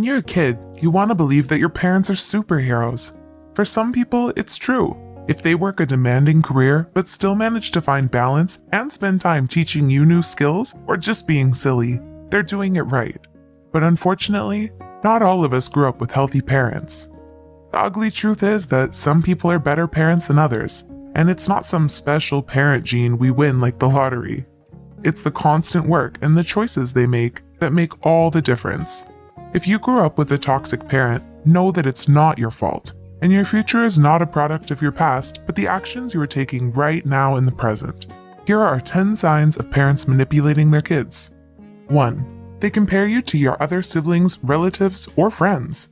When you're a kid, you want to believe that your parents are superheroes. For some people, it's true. If they work a demanding career but still manage to find balance and spend time teaching you new skills or just being silly, they're doing it right. But unfortunately, not all of us grew up with healthy parents. The ugly truth is that some people are better parents than others, and it's not some special parent gene we win like the lottery. It's the constant work and the choices they make that make all the difference. If you grew up with a toxic parent, know that it's not your fault, and your future is not a product of your past, but the actions you are taking right now in the present. Here are 10 signs of parents manipulating their kids. 1. They compare you to your other siblings, relatives, or friends.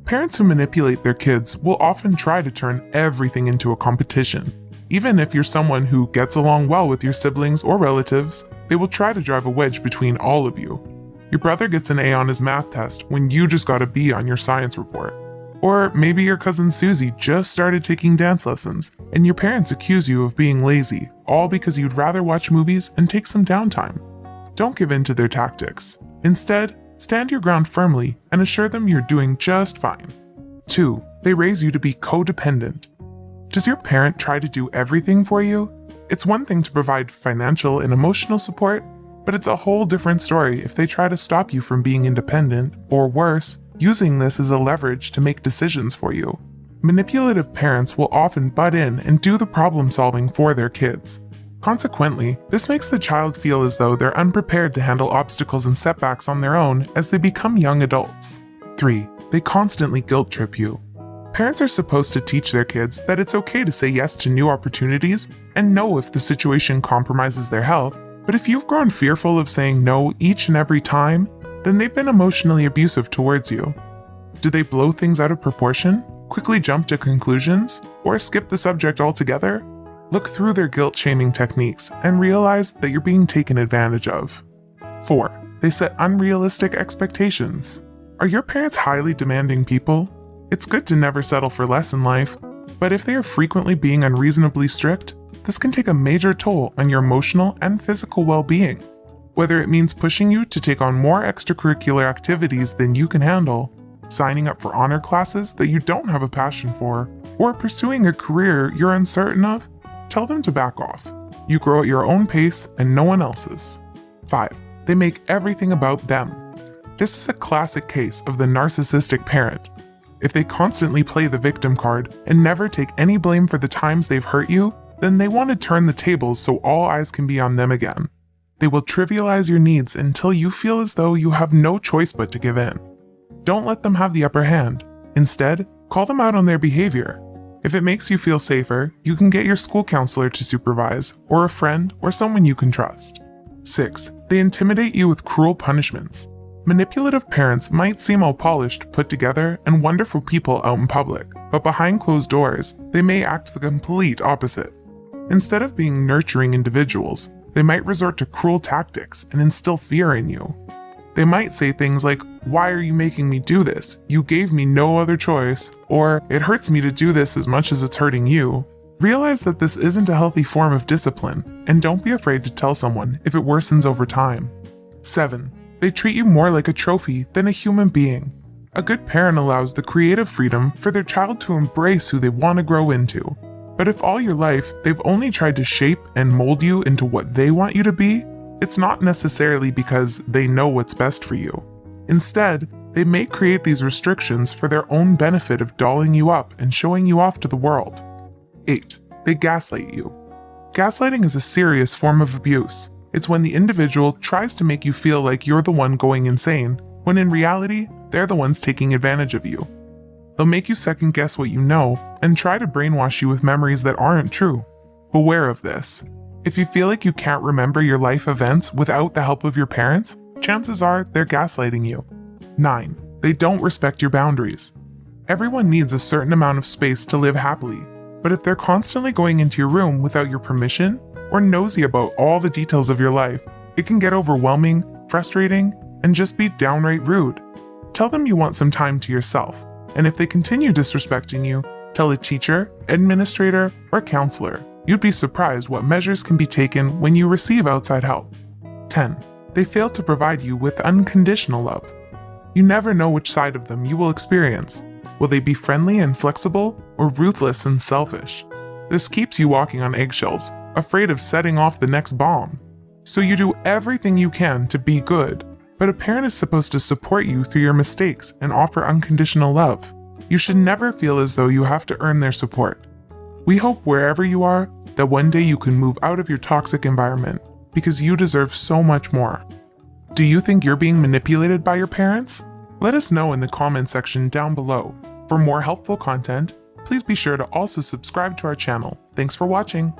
Parents who manipulate their kids will often try to turn everything into a competition. Even if you're someone who gets along well with your siblings or relatives, they will try to drive a wedge between all of you. Your brother gets an A on his math test when you just got a B on your science report. Or maybe your cousin Susie just started taking dance lessons, and your parents accuse you of being lazy, all because you'd rather watch movies and take some downtime. Don't give in to their tactics. Instead, stand your ground firmly and assure them you're doing just fine. 2. They raise you to be codependent. Does your parent try to do everything for you? It's one thing to provide financial and emotional support, but it's a whole different story if they try to stop you from being independent, or worse, using this as a leverage to make decisions for you. Manipulative parents will often butt in and do the problem solving for their kids. Consequently, this makes the child feel as though they're unprepared to handle obstacles and setbacks on their own as they become young adults. 3. They constantly guilt trip you. Parents are supposed to teach their kids that it's okay to say yes to new opportunities and know if the situation compromises their health, but if you've grown fearful of saying no each and every time, then they've been emotionally abusive towards you. Do they blow things out of proportion, quickly jump to conclusions, or skip the subject altogether? Look through their guilt-shaming techniques and realize that you're being taken advantage of. 4. They set unrealistic expectations. Are your parents highly demanding people? It's good to never settle for less in life, but if they are frequently being unreasonably strict, this can take a major toll on your emotional and physical well-being. Whether it means pushing you to take on more extracurricular activities than you can handle, signing up for honor classes that you don't have a passion for, or pursuing a career you're uncertain of, tell them to back off. You grow at your own pace and no one else's. 5. They make everything about them. This is a classic case of the narcissistic parent. If they constantly play the victim card and never take any blame for the times they've hurt you, then they want to turn the tables so all eyes can be on them again. They will trivialize your needs until you feel as though you have no choice but to give in. Don't let them have the upper hand. Instead, call them out on their behavior. If it makes you feel safer, you can get your school counselor to supervise, or a friend, or someone you can trust. 6. They intimidate you with cruel punishments. Manipulative parents might seem all polished, put together, and wonderful people out in public, but behind closed doors, they may act the complete opposite. Instead of being nurturing individuals, they might resort to cruel tactics and instill fear in you. They might say things like, "Why are you making me do this? You gave me no other choice," or "It hurts me to do this as much as it's hurting you." Realize that this isn't a healthy form of discipline, and don't be afraid to tell someone if it worsens over time. 7. They treat you more like a trophy than a human being. A good parent allows the creative freedom for their child to embrace who they want to grow into. But if all your life they've only tried to shape and mold you into what they want you to be, it's not necessarily because they know what's best for you. Instead, they may create these restrictions for their own benefit of dolling you up and showing you off to the world. 8. They gaslight you. Gaslighting is a serious form of abuse. It's when the individual tries to make you feel like you're the one going insane, when in reality, they're the ones taking advantage of you. They'll make you second guess what you know and try to brainwash you with memories that aren't true. Beware of this. If you feel like you can't remember your life events without the help of your parents, chances are they're gaslighting you. 9. They don't respect your boundaries. Everyone needs a certain amount of space to live happily, but if they're constantly going into your room without your permission, or nosy about all the details of your life, it can get overwhelming, frustrating, and just be downright rude. Tell them you want some time to yourself, and if they continue disrespecting you, tell a teacher, administrator, or counselor. You'd be surprised what measures can be taken when you receive outside help. 10. They fail to provide you with unconditional love. You never know which side of them you will experience. Will they be friendly and flexible, or ruthless and selfish? This keeps you walking on eggshells, afraid of setting off the next bomb. So you do everything you can to be good, but a parent is supposed to support you through your mistakes and offer unconditional love. You should never feel as though you have to earn their support. We hope wherever you are, that one day you can move out of your toxic environment, because you deserve so much more. Do you think you're being manipulated by your parents? Let us know in the comment section down below. For more helpful content, please be sure to also subscribe to our channel. Thanks for watching.